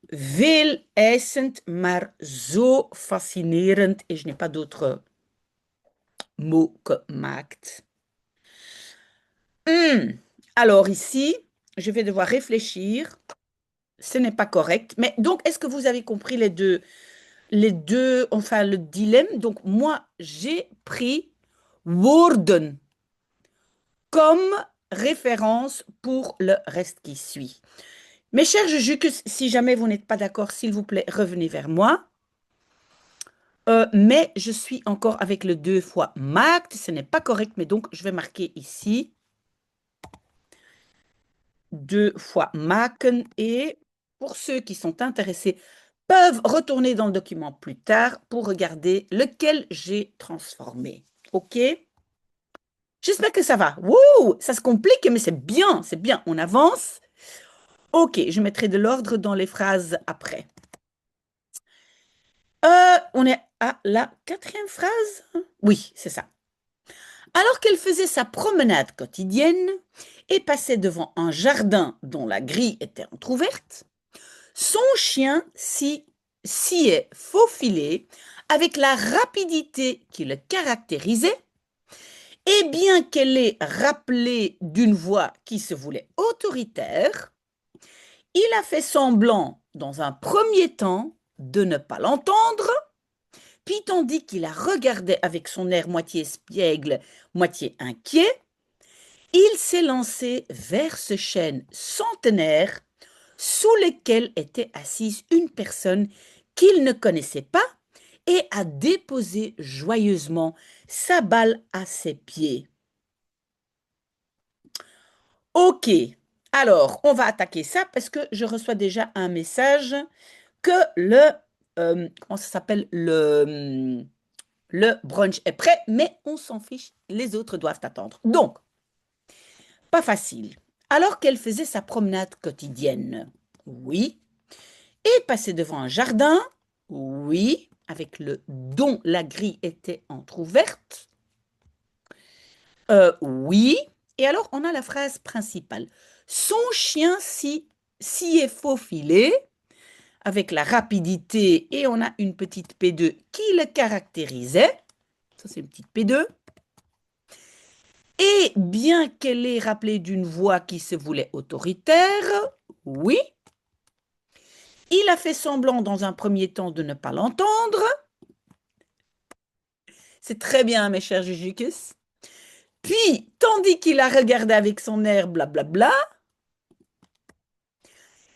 veel eisend, maar zo fascinerend, et je n'ai pas d'autre mot que maakt. Alors ici, je vais devoir réfléchir. Ce n'est pas correct. Mais donc, est-ce que vous avez compris les deux, enfin le dilemme? Donc, moi, j'ai pris woorden comme référence pour le reste qui suit. Mes chers juges, si jamais vous n'êtes pas d'accord, s'il vous plaît, revenez vers moi. Mais je suis encore avec le deux fois maakt. Ce n'est pas correct, mais donc je vais marquer ici deux fois maken. Et pour ceux qui sont intéressés, peuvent retourner dans le document plus tard pour regarder lequel j'ai transformé. OK? J'espère que ça va. Wouh! Ça se complique, mais c'est bien, c'est bien. On avance. OK, je mettrai de l'ordre dans les phrases après. On est à la quatrième phrase? Oui, c'est ça. Alors qu'elle faisait sa promenade quotidienne et passait devant un jardin dont la grille était entr'ouverte, son chien s'y est faufilé avec la rapidité qui le caractérisait, et bien qu'elle ait rappelé d'une voix qui se voulait autoritaire, il a fait semblant, dans un premier temps, de ne pas l'entendre, Puis tandis qu'il la regardait avec son air moitié espiègle, moitié inquiet, il s'est lancé vers ce chêne centenaire sous lequel était assise une personne qu'il ne connaissait pas et a déposé joyeusement sa balle à ses pieds. Ok, alors on va attaquer ça parce que je reçois déjà un message que comment ça s'appelle, le brunch est prêt, mais on s'en fiche, les autres doivent attendre. Donc, pas facile. Alors qu'elle faisait sa promenade quotidienne, oui, et passait devant un jardin, oui, avec le dont la grille était entr'ouverte, oui. Et alors, on a la phrase principale. Son chien s'y est faufilé avec la rapidité et on a une petite P2 qui le caractérisait. Ça, c'est une petite P2. Et bien qu'elle ait rappelé d'une voix qui se voulait autoritaire, oui, il a fait semblant dans un premier temps de ne pas l'entendre. C'est très bien, mes chers Jujukis. Puis, tandis qu'il a regardé avec son air blablabla,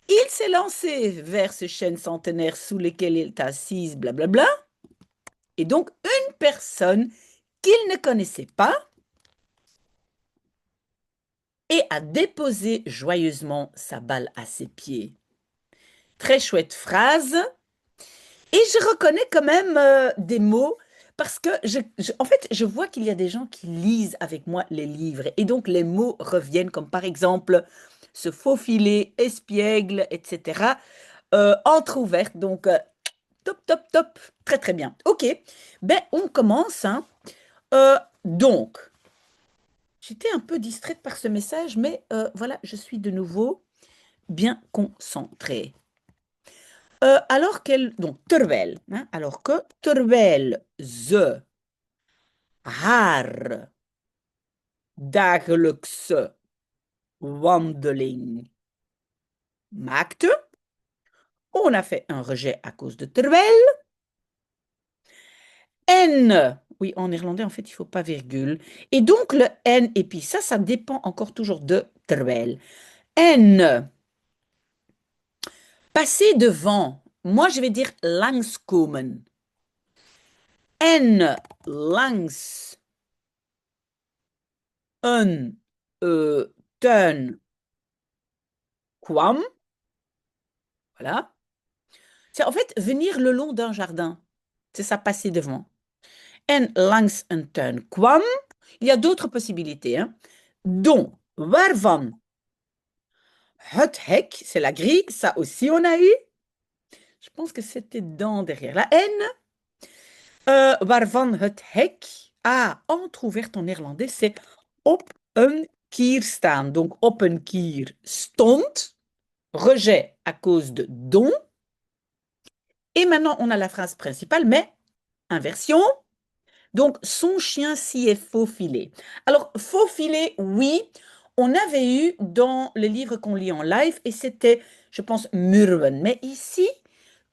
il s'est lancé vers ce chêne centenaire sous lequel il est assise, blablabla. Et donc, une personne qu'il ne connaissait pas et a déposé joyeusement sa balle à ses pieds. Très chouette phrase. Et je reconnais quand même des mots parce que, en fait, je vois qu'il y a des gens qui lisent avec moi les livres. Et donc, les mots reviennent comme par exemple se faufiler, espiègle, etc. Entrouverte. Donc, top, top, top. Très, très bien. OK. Ben, on commence, hein. Donc, j'étais un peu distraite par ce message, mais voilà, je suis de nouveau bien concentrée. Alors qu'elle, donc terwijl, hein, alors que terwijl ze haar dagelijkse wandeling maakte, on a fait un rejet à cause de terwijl. En, oui, en néerlandais, en fait, il ne faut pas virgule. Et donc, le en, et puis ça dépend encore toujours de terwijl. En, passer devant, moi, je vais dire langskomen. En, langs een tuin kwam, voilà. C'est en fait venir le long d'un jardin. C'est ça, passer devant. En langs een tuin kwam, il y a d'autres possibilités, hein. Dont, waarvan, het hek, c'est la grille, ça aussi on a eu. Je pense que c'était dans derrière la N. Waarvan het hek, entrouverte en néerlandais, c'est op een kier staan. Donc, op een kier stond. Rejet à cause de don. Et maintenant, on a la phrase principale, mais inversion. Donc, son chien s'y est faufilé. Alors, faufilé, oui, on avait eu dans le livre qu'on lit en live, et c'était, je pense, murwen. Mais ici,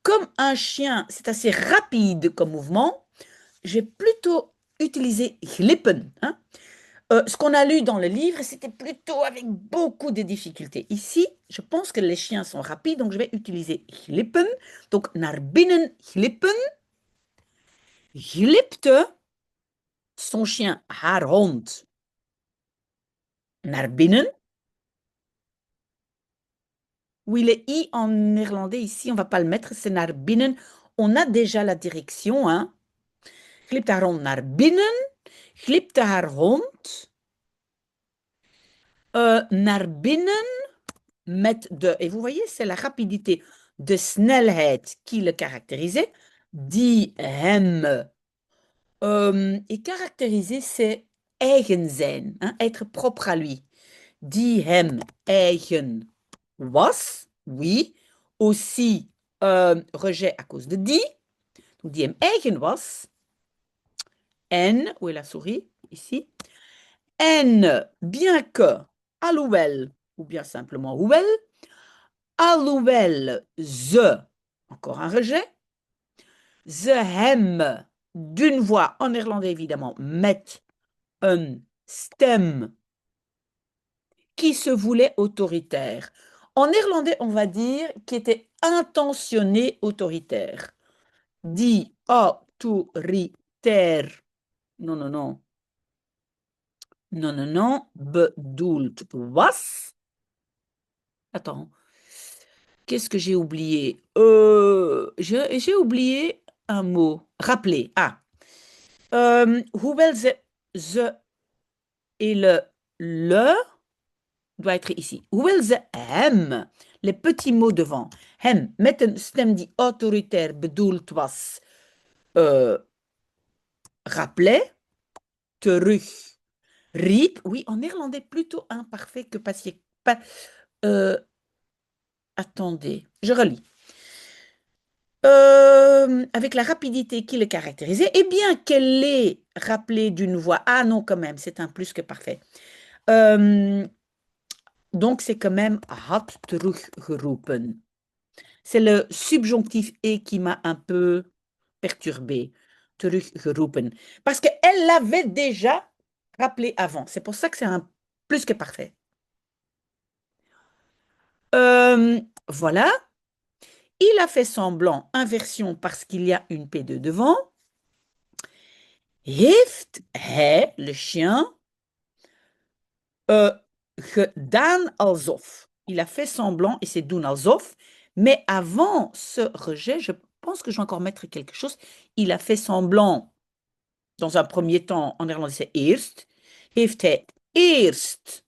comme un chien, c'est assez rapide comme mouvement, j'ai plutôt utilisé glippen. Hein. Ce qu'on a lu dans le livre, c'était plutôt avec beaucoup de difficultés. Ici, je pense que les chiens sont rapides, donc je vais utiliser glippen. Donc, naar binnen glippen. Glipte son chien, haar hond, naar binnen. Oui, le i en néerlandais, ici, on ne va pas le mettre, c'est naar binnen. On a déjà la direction. Hein. Glipte haar hond naar binnen. Glipte haar hond naar binnen met de... Et vous voyez, c'est la rapidité de snelheid qui le caractérisait. Die hem et caractériser, c'est eigen zijn, hein, être propre à lui. Die hem eigen was, oui. Aussi, rejet à cause de die. Donc, die hem eigen was. En, où est la souris? Ici. En, bien que, alhoewel, ou bien simplement hoewel, alhoewel ze, encore un rejet, ze hem d'une voix, en néerlandais évidemment, met un stem qui se voulait autoritaire. En néerlandais, on va dire qui était intentionné autoritaire. Die autoritair. Non, non, non. Non, non, non. Bedoeld was. Attends. Qu'est-ce que j'ai oublié? J'ai oublié un mot. Rappeler. Ah. Hoewel ze et le doit être ici. Hoewel ze hem, les petits mots devant, hem, met een stem die autoritair bedoeld was, rappelait, terug, riep. Oui, en néerlandais, plutôt imparfait que passé. Attendez, je relis. Avec la rapidité qui le caractérisait, et bien qu'elle l'ait rappelé d'une voix, ah non, quand même, c'est un plus que parfait. Donc, c'est quand même had teruggeroepen. C'est le subjonctif et qui m'a un peu perturbé. Teruggeroepen. Parce qu'elle l'avait déjà rappelé avant. C'est pour ça que c'est un plus que parfait. Voilà. Il a fait semblant, inversion parce qu'il y a une P2 devant. Heeft hij, le chien, gedaan alsof. Il a fait semblant et c'est doen alsof. Mais avant ce rejet, je pense que je vais encore mettre quelque chose. Il a fait semblant, dans un premier temps, en néerlandais c'est eerst. Heeft hij eerst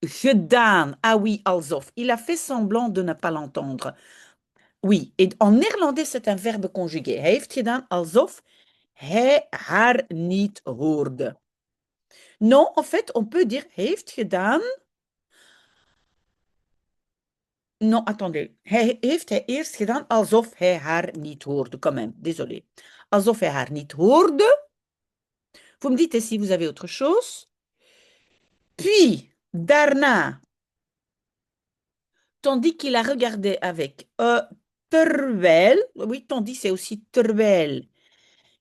gedaan. Ah oui, alsof. Il a fait semblant de ne pas l'entendre. Oui, et en néerlandais, c'est un verbe conjugué. Hij heeft gedaan alsof hij haar niet hoorde. Non, en fait, on peut dire heeft gedaan. Non, attendez. Heeft hij eerst gedaan alsof hij haar niet hoorde. Quand même, désolé. Alsof hij haar niet hoorde. Vous me dites si vous avez autre chose. Puis, daarna, tandis qu'il la regardait avec terwijl, oui, tandis c'est aussi terwijl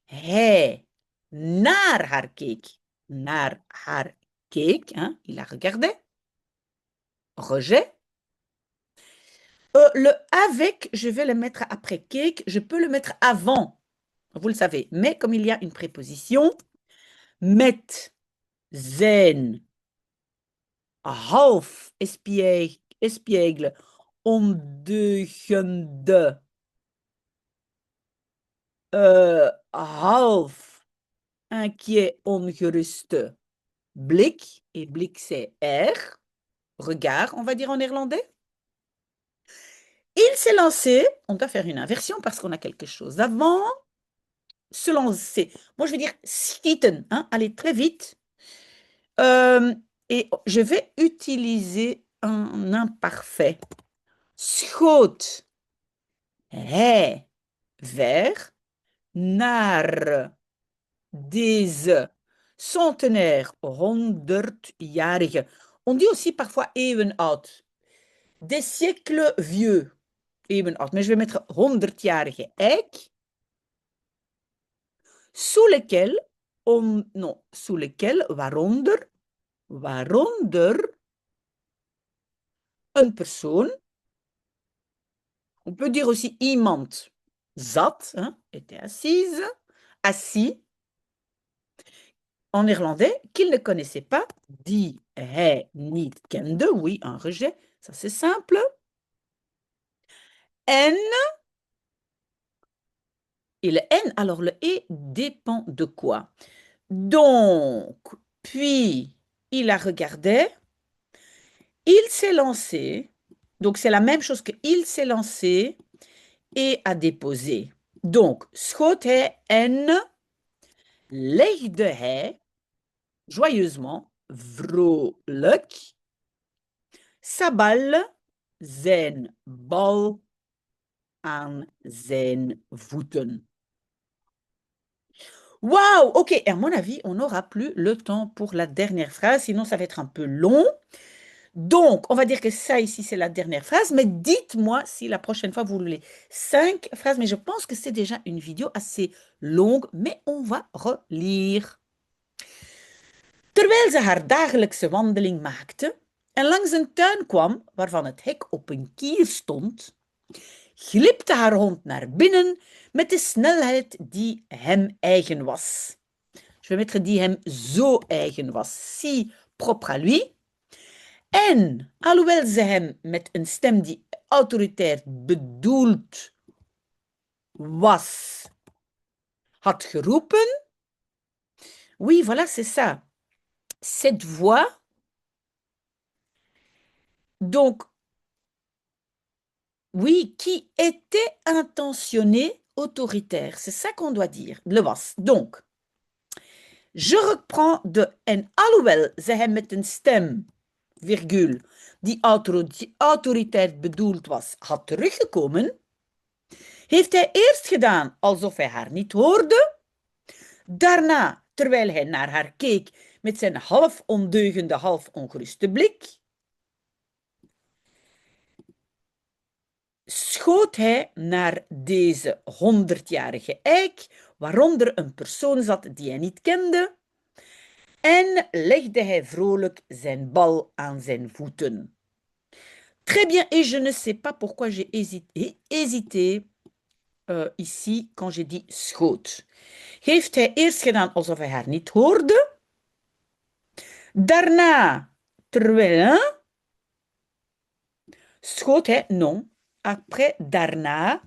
hij naar haar keek. Naar haar keek, hein, il la regardait. Rejet. Le avec, je vais le mettre après cake, je peux le mettre avant, vous le savez. Mais comme il y a une préposition, met zijn half espiègle ondeugende half inquiet ongeruste blik, et blik c'est R, regard, on va dire en néerlandais. Il s'est lancé, on doit faire une inversion parce qu'on a quelque chose avant. Se lancer. Moi, je vais dire schieten, hein, aller très vite. Et je vais utiliser un imparfait. Schoot hij vers naar deze centenaire, 100-jarige. On dit aussi parfois eeuwenoud. Des siècles vieux, eeuwenoud. Mais je vais mettre 100-jarige eik. Sous lesquels, non, sous lesquels, waaronder een persoon, on peut dire aussi iemand zat, hein, était assise, assis, en néerlandais, qu'il ne connaissait pas, die hij niet kende, oui, un rejet, ça c'est simple. En, et le N, alors le E dépend de quoi? Donc, puis, il la regardait, il s'est lancé, donc c'est la même chose que il s'est lancé et a déposé. Donc, schoot hij en legde hij joyeusement, vrolijk, sa balle, zijn bal aan zijn voeten. Waouh, ok, et à mon avis, on n'aura plus le temps pour la dernière phrase, sinon ça va être un peu long. Donc, on va dire que ça ici, c'est la dernière phrase, mais dites-moi si la prochaine fois vous voulez 5 phrases, mais je pense que c'est déjà une vidéo assez longue, mais on va relire. Terwijl ze haar dagelijkse wandeling maakte en langs een tuin kwam waarvan het hek op een kier stond, glipte haar hond naar binnen met de snelheid die hem eigen was. Je vais mettre die hem zo eigen was, si propre à lui. En, alhoewel ze hem met een stem die autoritair bedoeld was, had geroepen. Oui, voilà, c'est ça. Cette voix, donc, oui, qui était intentionnée autoritaire. C'est ça qu'on doit dire. Le was. Donc, je reprends de en alhoewel ze hem met een stem, virgule, die autoritair bedoeld was, had teruggekomen, heeft hij eerst gedaan alsof hij haar niet hoorde. Daarna, terwijl hij naar haar keek met zijn half ondeugende, half ongeruste blik, schoot hij naar deze 100-jarige eik, waaronder een persoon zat die hij niet kende, en legde hij vrolijk zijn bal aan zijn voeten. Très bien, et je ne sais pas pourquoi j'ai hésité ici quand j'ai dit schoot. Heeft hij eerst gedaan alsof hij haar niet hoorde. Daarna, terwijl, schoot hij, non. Après, daarna,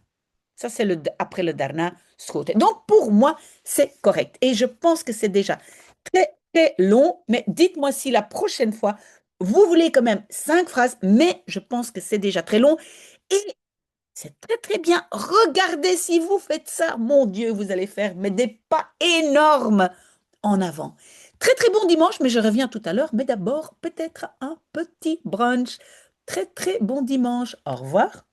ça c'est après le daarna, schoot hij. Donc pour moi, c'est correct. Et je pense que c'est déjà très, très long. Mais dites-moi si la prochaine fois, vous voulez quand même 5 phrases, mais je pense que c'est déjà très long. Et c'est très, très bien. Regardez si vous faites ça. Mon Dieu, vous allez faire mais des pas énormes en avant. Très, très bon dimanche, mais je reviens tout à l'heure. Mais d'abord, peut-être un petit brunch. Très, très bon dimanche. Au revoir.